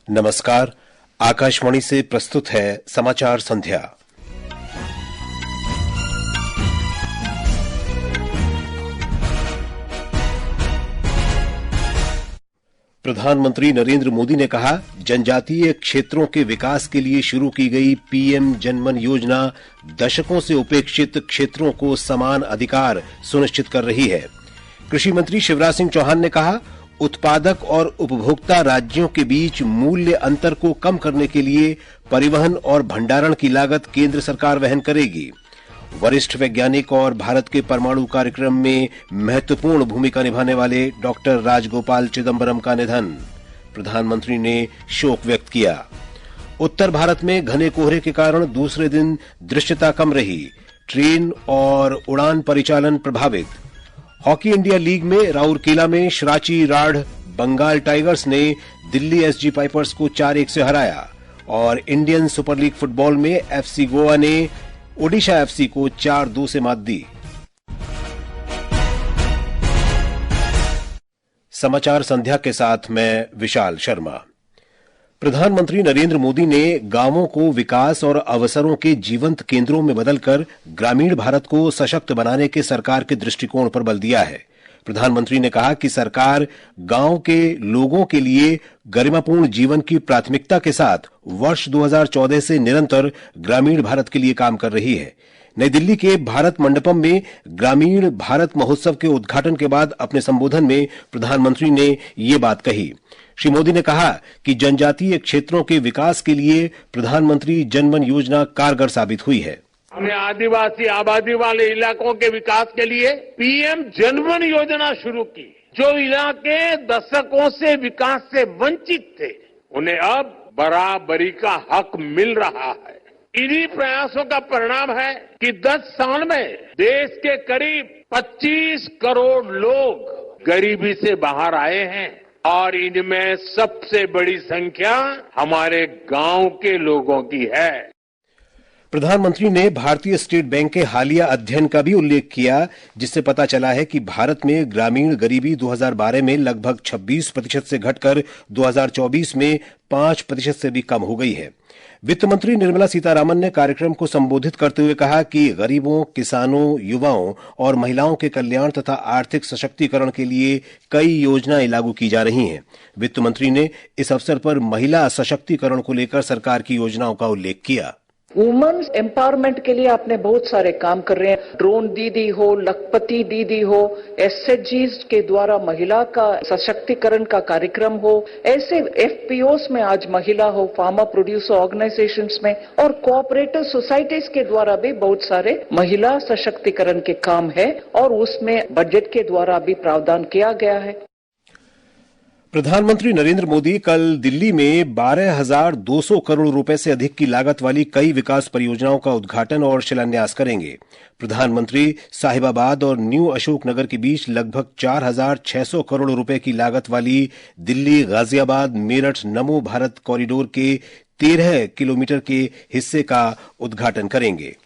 नमस्कार। आकाशवाणी से प्रस्तुत है समाचार संध्या। प्रधानमंत्री नरेंद्र मोदी ने कहा, जनजातीय क्षेत्रों के विकास के लिए शुरू की गई पीएम जनमन योजना दशकों से उपेक्षित क्षेत्रों को समान अधिकार सुनिश्चित कर रही है। कृषि मंत्री शिवराज सिंह चौहान ने कहा, उत्पादक और उपभोक्ता राज्यों के बीच मूल्य अंतर को कम करने के लिए परिवहन और भंडारण की लागत केंद्र सरकार वहन करेगी। वरिष्ठ वैज्ञानिक और भारत के परमाणु कार्यक्रम में महत्वपूर्ण भूमिका निभाने वाले डॉक्टर राजगोपाल चिदंबरम का निधन, प्रधानमंत्री ने शोक व्यक्त किया। उत्तर भारत में घने कोहरे के कारण दूसरे दिन दृश्यता कम रही, ट्रेन और उड़ान परिचालन प्रभावित। हॉकी इंडिया लीग में राउरकेला में शराची राढ़ बंगाल टाइगर्स ने दिल्ली एसजी पाइपर्स को 4-1 से हराया और इंडियन सुपर लीग फुटबॉल में एफसी गोवा ने ओडिशा एफसी को 4-2 से मात दी। समाचार संध्या के साथ मैं विशाल शर्मा। प्रधानमंत्री नरेंद्र मोदी ने गांवों को विकास और अवसरों के जीवंत केंद्रों में बदलकर ग्रामीण भारत को सशक्त बनाने के सरकार के दृष्टिकोण पर बल दिया है। प्रधानमंत्री ने कहा कि सरकार गांव के लोगों के लिए गरिमापूर्ण जीवन की प्राथमिकता के साथ वर्ष 2014 से निरंतर ग्रामीण भारत के लिए काम कर रही है। नई दिल्ली के भारत मंडपम में ग्रामीण भारत महोत्सव के उद्घाटन के बाद अपने संबोधन में प्रधानमंत्री ने ये बात कही। श्री मोदी ने कहा कि जनजातीय क्षेत्रों के विकास के लिए प्रधानमंत्री जनमन योजना कारगर साबित हुई है। हमने आदिवासी आबादी वाले इलाकों के विकास के लिए पीएम जनमन योजना शुरू की। जो इलाके दशकों से विकास से वंचित थे, उन्हें अब बराबरी का हक मिल रहा है। इन्हीं प्रयासों का परिणाम है कि 10 साल में देश के करीब 25 करोड़ लोग गरीबी से बाहर आए हैं और इनमें सबसे बड़ी संख्या हमारे गांव के लोगों की है। प्रधानमंत्री ने भारतीय स्टेट बैंक के हालिया अध्ययन का भी उल्लेख किया, जिससे पता चला है कि भारत में ग्रामीण गरीबी 2012 में लगभग 26% से घटकर 2024 में 5% से भी कम हो गई है। वित्त मंत्री निर्मला सीतारामन ने कार्यक्रम को संबोधित करते हुए कहा कि गरीबों, किसानों, युवाओं और महिलाओं के कल्याण तथा आर्थिक सशक्तिकरण के लिए कई योजनाएं लागू की जा रही हैं। वित्त मंत्री ने इस अवसर पर महिला सशक्तिकरण को लेकर सरकार की योजनाओं का उल्लेख किया। वुमेन्स एम्पावरमेंट के लिए आपने बहुत सारे काम कर रहे हैं। ड्रोन दीदी हो, लखपति दीदी हो, एसएचजीज के द्वारा महिला का सशक्तिकरण का कार्यक्रम हो, ऐसे एफपीओस में आज महिला हो, फार्मर प्रोड्यूसर ऑर्गेनाइजेशंस में और कोऑपरेटिव सोसाइटीज के द्वारा भी बहुत सारे महिला सशक्तिकरण के काम है और उसमें बजट के द्वारा भी प्रावधान किया गया है। प्रधानमंत्री नरेंद्र मोदी कल दिल्ली में 12,200 करोड़ रुपए से अधिक की लागत वाली कई विकास परियोजनाओं का उद्घाटन और शिलान्यास करेंगे। प्रधानमंत्री साहिबाबाद और न्यू अशोकनगर के बीच लगभग 4,600 करोड़ रुपए की लागत वाली दिल्ली गाजियाबाद मेरठ नमो भारत कॉरिडोर के 13 किलोमीटर के हिस्से का उद्घाटन करेंगे।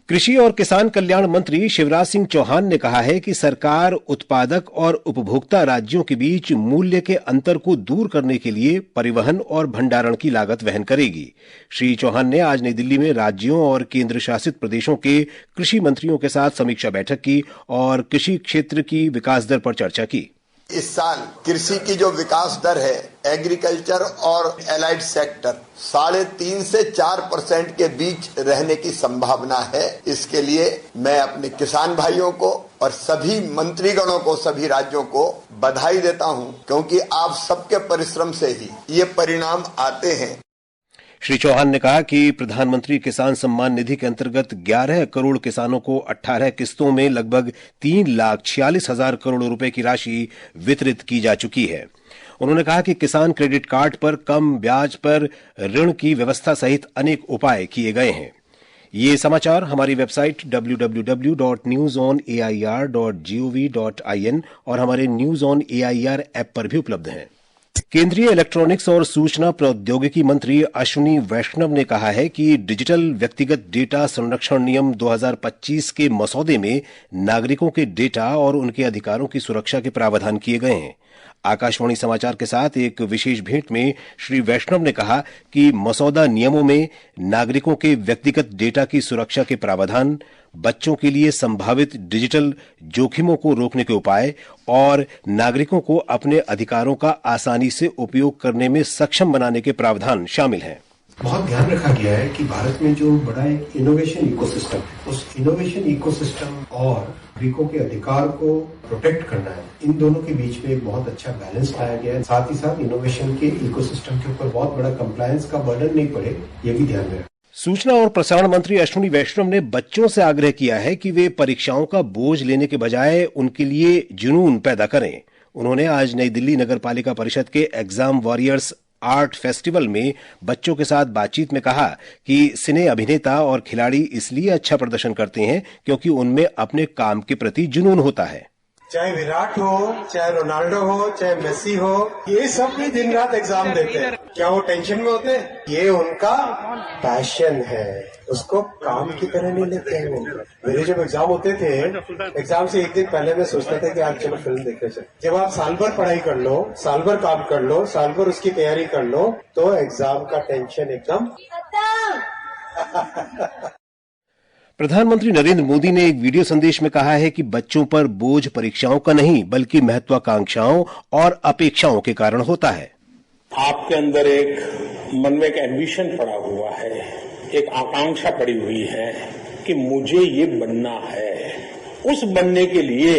कृषि और किसान कल्याण मंत्री शिवराज सिंह चौहान ने कहा है कि सरकार उत्पादक और उपभोक्ता राज्यों के बीच मूल्य के अंतर को दूर करने के लिए परिवहन और भंडारण की लागत वहन करेगी। श्री चौहान ने आज नई दिल्ली में राज्यों और केंद्र शासित प्रदेशों के कृषि मंत्रियों के साथ समीक्षा बैठक की और कृषि क्षेत्र की विकास दर पर चर्चा की। इस साल कृषि की जो विकास दर है, एग्रीकल्चर और एलाइड सेक्टर 3.5 से 4% के बीच रहने की संभावना है। इसके लिए मैं अपने किसान भाइयों को और सभी मंत्रीगणों को, सभी राज्यों को बधाई देता हूं, क्योंकि आप सबके परिश्रम से ही ये परिणाम आते हैं। श्री चौहान ने कहा कि प्रधानमंत्री किसान सम्मान निधि के अंतर्गत 11 करोड़ किसानों को 18 किस्तों में लगभग 3,46,000 करोड़ रुपए की राशि वितरित की जा चुकी है। उन्होंने कहा कि किसान क्रेडिट कार्ड पर कम ब्याज पर ऋण की व्यवस्था सहित अनेक उपाय किए गए हैं। ये समाचार हमारी वेबसाइट www.newsonair.gov.in और हमारे न्यूज ऑन एआईआर ऐप पर भी उपलब्ध हैं। केंद्रीय इलेक्ट्रॉनिक्स और सूचना प्रौद्योगिकी मंत्री अश्विनी वैष्णव ने कहा है कि डिजिटल व्यक्तिगत डेटा संरक्षण नियम 2025 के मसौदे में नागरिकों के डेटा और उनके अधिकारों की सुरक्षा के प्रावधान किए गए हैं। आकाशवाणी समाचार के साथ एक विशेष भेंट में श्री वैष्णव ने कहा कि मसौदा नियमों में नागरिकों के व्यक्तिगत डेटा की सुरक्षा के प्रावधान, बच्चों के लिए संभावित डिजिटल जोखिमों को रोकने के उपाय और नागरिकों को अपने अधिकारों का आसानी से उपयोग करने में सक्षम बनाने के प्रावधान शामिल हैं। बहुत ध्यान रखा गया है कि भारत में जो बड़ा एक इनोवेशन इकोसिस्टम है, उस इनोवेशन इकोसिस्टम और नागरिकों के अधिकार को प्रोटेक्ट करना है, इन दोनों के बीच में एक बहुत अच्छा बैलेंस लाया गया है। साथ ही साथ इनोवेशन के इकोसिस्टम के ऊपर बहुत बड़ा कंप्लायंस का बर्डन नहीं पड़े, ये भी ध्यान में रखा। सूचना और प्रसारण मंत्री अश्विनी वैष्णव ने बच्चों से आग्रह किया है कि वे परीक्षाओं का बोझ लेने के बजाय उनके लिए जुनून पैदा करें। उन्होंने आज नई दिल्ली नगर पालिका परिषद के एग्जाम वॉरियर्स आर्ट फेस्टिवल में बच्चों के साथ बातचीत में कहा कि सिने अभिनेता और खिलाड़ी इसलिए अच्छा प्रदर्शन करते हैं क्योंकि उनमें अपने काम के प्रति जुनून होता है। चाहे विराट हो, चाहे रोनाल्डो हो, चाहे मेसी हो, ये सब भी दिन रात एग्जाम देते हैं। क्या वो टेंशन में होते हैं? ये उनका पैशन है, उसको काम की तरह नहीं लेते हैं। मेरे जब एग्जाम होते थे, एग्जाम से एक दिन पहले मैं सोचता था कि आज चलो फिल्म देखने चले। जब आप साल भर पढ़ाई कर लो, साल भर काम कर लो, साल भर उसकी तैयारी कर लो, तो एग्जाम का टेंशन एकदम प्रधानमंत्री नरेंद्र मोदी ने एक वीडियो संदेश में कहा है कि बच्चों पर बोझ परीक्षाओं का नहीं बल्कि महत्वाकांक्षाओं और अपेक्षाओं के कारण होता है। आपके अंदर एक मन में एक एम्बिशन पड़ा हुआ है, एक आकांक्षा पड़ी हुई है कि मुझे ये बनना है। उस बनने के लिए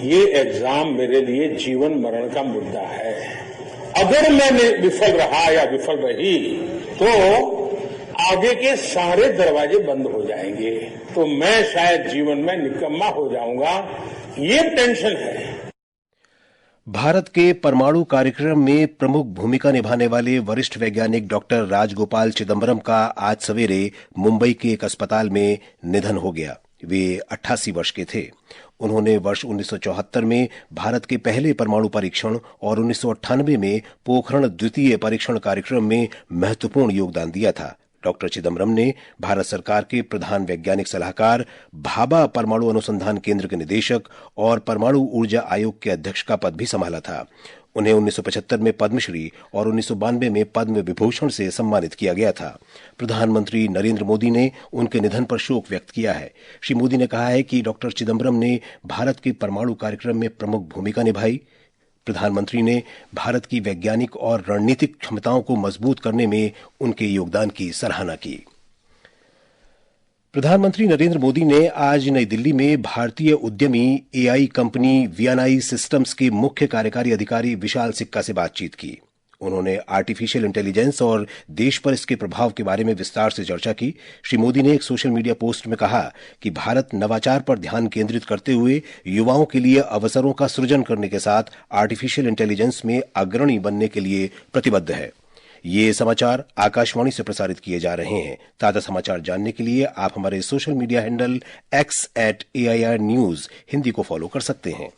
ये एग्जाम मेरे लिए जीवन मरण का मुद्दा है। अगर मैं विफल रहा या विफल रही तो आगे के सारे दरवाजे बंद हो जाएंगे, तो मैं शायद जीवन में निकम्मा हो जाऊंगा। ये टेंशन है। भारत के परमाणु कार्यक्रम में प्रमुख भूमिका निभाने वाले वरिष्ठ वैज्ञानिक डॉक्टर राजगोपाल चिदम्बरम का आज सवेरे मुंबई के एक अस्पताल में निधन हो गया। वे 88 वर्ष के थे। उन्होंने वर्ष 1974 में भारत के पहले परमाणु परीक्षण और 1998 में पोखरण द्वितीय परीक्षण कार्यक्रम में महत्वपूर्ण योगदान दिया था। डॉक्टर चिदम्बरम ने भारत सरकार के प्रधान वैज्ञानिक सलाहकार, भाभा परमाणु अनुसंधान केंद्र के निदेशक और परमाणु ऊर्जा आयोग के अध्यक्ष का पद भी संभाला था। उन्हें 1975 में पद्मश्री और 1992 में पद्म विभूषण से सम्मानित किया गया था। प्रधानमंत्री नरेंद्र मोदी ने उनके निधन पर शोक व्यक्त किया है। श्री मोदी ने कहा है कि डॉक्टर चिदम्बरम ने भारत के परमाणु कार्यक्रम में प्रमुख भूमिका निभाई। प्रधानमंत्री ने भारत की वैज्ञानिक और रणनीतिक क्षमताओं को मजबूत करने में उनके योगदान की सराहना की। प्रधानमंत्री नरेंद्र मोदी ने आज नई दिल्ली में भारतीय उद्यमी एआई कंपनी वीएनआई सिस्टम्स के मुख्य कार्यकारी अधिकारी विशाल सिक्का से बातचीत की। उन्होंने आर्टिफिशियल इंटेलिजेंस और देश पर इसके प्रभाव के बारे में विस्तार से चर्चा की। श्री मोदी ने एक सोशल मीडिया पोस्ट में कहा कि भारत नवाचार पर ध्यान केंद्रित करते हुए युवाओं के लिए अवसरों का सृजन करने के साथ आर्टिफिशियल इंटेलिजेंस में अग्रणी बनने के लिए प्रतिबद्ध है। ये समाचार आकाशवाणी से प्रसारित किए जा रहे हैं। ताजा समाचार जानने के लिए आप हमारे social media handle x@AIR News Hindi को फॉलो कर सकते हैं।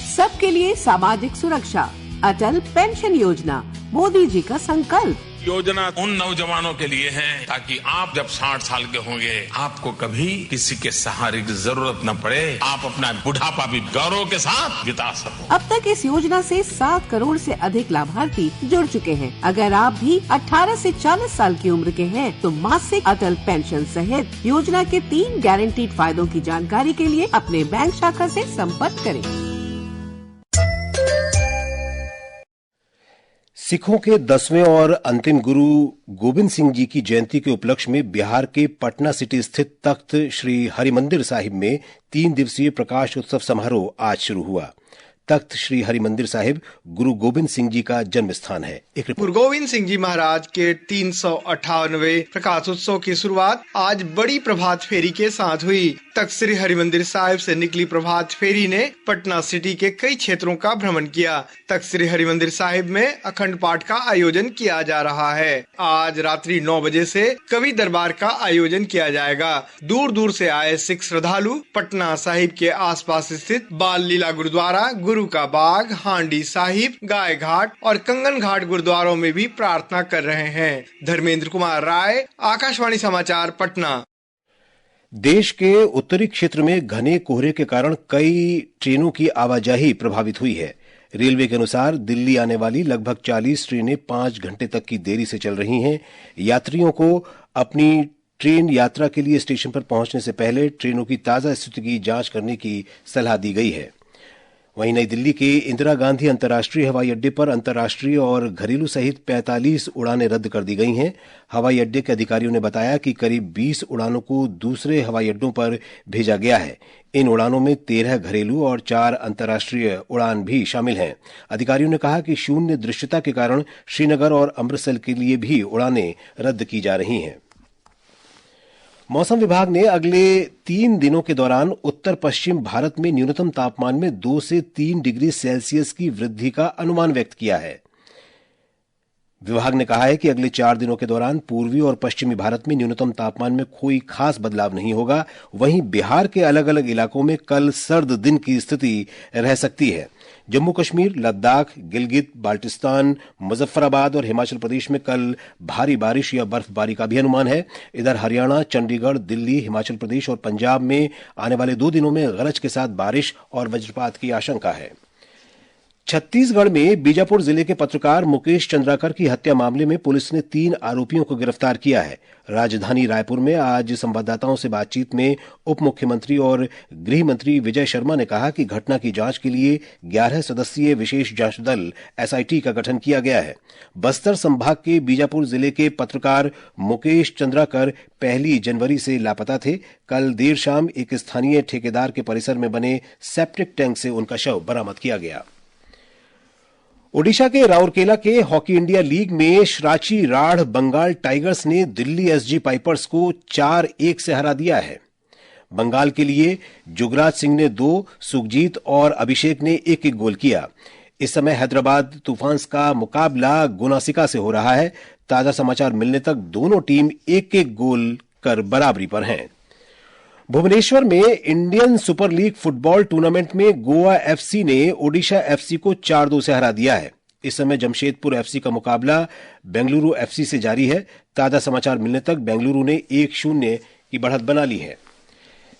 सबके लिए सामाजिक सुरक्षा, अटल पेंशन योजना, मोदी जी का संकल्प। योजना उन नौजवानों के लिए है ताकि आप जब 60 साल के होंगे आपको कभी किसी के सहारे की जरूरत न पड़े, आप अपना बुढ़ापा भी गौरव के साथ बिता सको। अब तक इस योजना से 7 करोड़ से अधिक लाभार्थी जुड़ चुके हैं। अगर आप भी 18 से 40 साल की उम्र के हैं तो मासिक अटल पेंशन सहित योजना के 3 गारंटीड फायदों की जानकारी के लिए अपने बैंक शाखा से संपर्क करें। सिखों के 10वें और अंतिम गुरु गोविंद सिंह जी की जयंती के उपलक्ष्य में बिहार के पटना सिटी स्थित तख्त श्री हरिमंदिर साहिब में 3 दिवसीय प्रकाश उत्सव समारोह आज शुरू हुआ। तख्त श्री हरिमंदिर साहिब गुरु गोविंद सिंह जी का जन्म स्थान है। गुरु गोविंद सिंह जी महाराज के 358वें प्रकाश उत्सव की शुरुआत आज बड़ी प्रभात फेरी के साथ हुई। तख्त श्री हरिमंदिर साहिब से निकली प्रभात फेरी ने पटना सिटी के कई क्षेत्रों का भ्रमण किया। तख्त श्री हरिमंदिर साहिब में अखंड पाठ का आयोजन किया जा रहा है। आज रात्रि 9 बजे से कवि दरबार का आयोजन किया जाएगा। दूर दूर से आए सिख श्रद्धालु पटना साहिब के आसपास स्थित बाल लीला गुरुद्वारा, गुरु का बाग, हांडी साहिब, गाय घाट और कंगन घाट गुरुद्वारों में भी प्रार्थना कर रहे हैं। धर्मेंद्र कुमार राय, आकाशवाणी समाचार, पटना। देश के उत्तरी क्षेत्र में घने कोहरे के कारण कई ट्रेनों की आवाजाही प्रभावित हुई है। रेलवे के अनुसार दिल्ली आने वाली लगभग 40 ट्रेनें 5 घंटे तक की देरी से चल रही हैं। यात्रियों को अपनी ट्रेन यात्रा के लिए स्टेशन पर पहुंचने से पहले ट्रेनों की ताजा स्थिति की जांच करने की सलाह दी गई है। वहीं नई दिल्ली के इंदिरा गांधी अंतर्राष्ट्रीय हवाई अड्डे पर अंतर्राष्ट्रीय और घरेलू सहित 45 उड़ानें रद्द कर दी गई हैं। हवाई अड्डे के अधिकारियों ने बताया कि करीब 20 उड़ानों को दूसरे हवाई अड्डों पर भेजा गया है। इन उड़ानों में 13 घरेलू और 4 अंतर्राष्ट्रीय उड़ान भी शामिल हैं। अधिकारियों ने कहा कि शून्य दृश्यता के कारण श्रीनगर और अमृतसर के लिए भी उड़ानें रद्द की जा रही हैं। मौसम विभाग ने अगले 3 दिनों के दौरान उत्तर पश्चिम भारत में न्यूनतम तापमान में 2 से 3 डिग्री सेल्सियस की वृद्धि का अनुमान व्यक्त किया है। विभाग ने कहा है कि अगले 4 दिनों के दौरान पूर्वी और पश्चिमी भारत में न्यूनतम तापमान में कोई खास बदलाव नहीं होगा। वहीं बिहार के अलग अलग इलाकों में कल सर्द दिन की स्थिति रह सकती है। जम्मू कश्मीर, लद्दाख, गिलगित, बाल्टिस्तान, मुजफ्फराबाद और हिमाचल प्रदेश में कल भारी बारिश या बर्फबारी का भी अनुमान है। इधर हरियाणा, चंडीगढ़, दिल्ली, हिमाचल प्रदेश और पंजाब में आने वाले 2 दिनों में गरज के साथ बारिश और वज्रपात की आशंका है। छत्तीसगढ़ में बीजापुर जिले के पत्रकार मुकेश चंद्राकर की हत्या मामले में पुलिस ने 3 आरोपियों को गिरफ्तार किया है। राजधानी रायपुर में आज संवाददाताओं से बातचीत में उप मुख्यमंत्री और गृह मंत्री विजय शर्मा ने कहा कि घटना की जांच के लिए 11 सदस्यीय विशेष जांच दल एसआईटी का गठन किया गया है। बस्तर संभाग के बीजापुर जिले के पत्रकार मुकेश चंद्राकर 1 जनवरी से लापता थे। कल देर शाम एक स्थानीय ठेकेदार के परिसर में बने सेप्टिक टैंक से उनका शव बरामद किया गया। ओडिशा के राउरकेला के हॉकी इंडिया लीग में श्राची राढ़ बंगाल टाइगर्स ने दिल्ली एसजी पाइपर्स को 4-1 से हरा दिया है। बंगाल के लिए जुगराज सिंह ने 2, सुखजीत और अभिषेक ने 1-1 गोल किया। इस समय हैदराबाद तूफान्स का मुकाबला गुनासिका से हो रहा है। ताजा समाचार मिलने तक दोनों टीम 1-1 गोल कर बराबरी पर हैं। भुवनेश्वर में Indian super league football tournament में गोवा एफसी ने ओडिशा एफसी को 4-2 से हरा दिया है। इस समय जमशेदपुर एफसी का मुकाबला बेंगलुरु एफसी से जारी है। ताजा समाचार मिलने तक बेंगलुरु ने 1-0 की बढ़त बना ली है।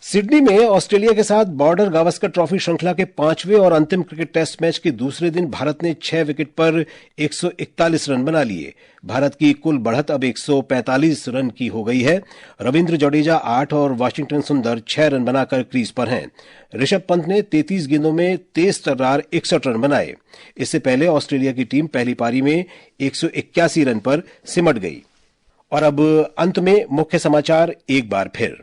सिडनी में ऑस्ट्रेलिया के साथ बॉर्डर गावस्कर ट्रॉफी श्रृंखला के 5वें और अंतिम क्रिकेट टेस्ट मैच के दूसरे दिन भारत ने 6 विकेट पर 141 रन बना लिए। भारत की कुल बढ़त अब 145 रन की हो गई है। रविंद्र जडेजा 8 और वाशिंगटन सुंदर 6 रन बनाकर क्रीज पर हैं। ऋषभ पंत ने 33 गेंदों में तेज तर्रार 61 रन बनाए। इससे पहले ऑस्ट्रेलिया की टीम पहली पारी में 181 रन पर सिमट गई। और अब अंत में मुख्य समाचार एक बार फिर।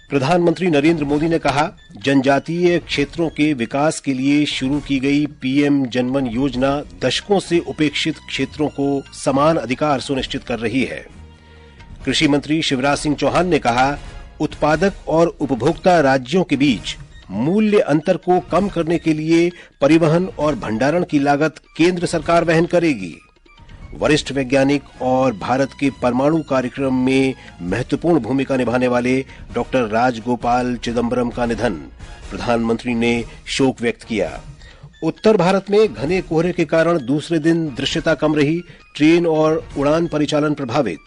प्रधानमंत्री नरेंद्र मोदी ने कहा, जनजातीय क्षेत्रों के विकास के लिए शुरू की गई पीएम जनमन योजना दशकों से उपेक्षित क्षेत्रों को समान अधिकार सुनिश्चित कर रही है। कृषि मंत्री शिवराज सिंह चौहान ने कहा, उत्पादक और उपभोक्ता राज्यों के बीच मूल्य अंतर को कम करने के लिए परिवहन और भंडारण की लागत केंद्र सरकार वहन करेगी। वरिष्ठ वैज्ञानिक और भारत के परमाणु कार्यक्रम में महत्वपूर्ण भूमिका निभाने वाले डॉक्टर राजगोपाल चिदम्बरम का निधन, प्रधानमंत्री ने शोक व्यक्त किया। उत्तर भारत में घने कोहरे के कारण दूसरे दिन दृश्यता कम रही, ट्रेन और उड़ान परिचालन प्रभावित।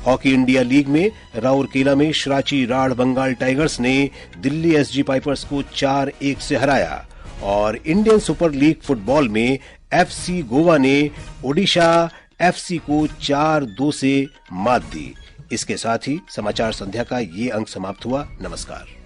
हॉकी इंडिया लीग में राउरकेला में श्राची राढ़ बंगाल टाइगर्स ने दिल्ली एसजी पाइपर्स को 4-1 से हराया। और इंडियन सुपर लीग फुटबॉल में एफसी गोवा ने ओडिशा एफसी को 4-2 से मात दी। इसके साथ ही समाचार संध्या का ये अंक समाप्त हुआ। नमस्कार।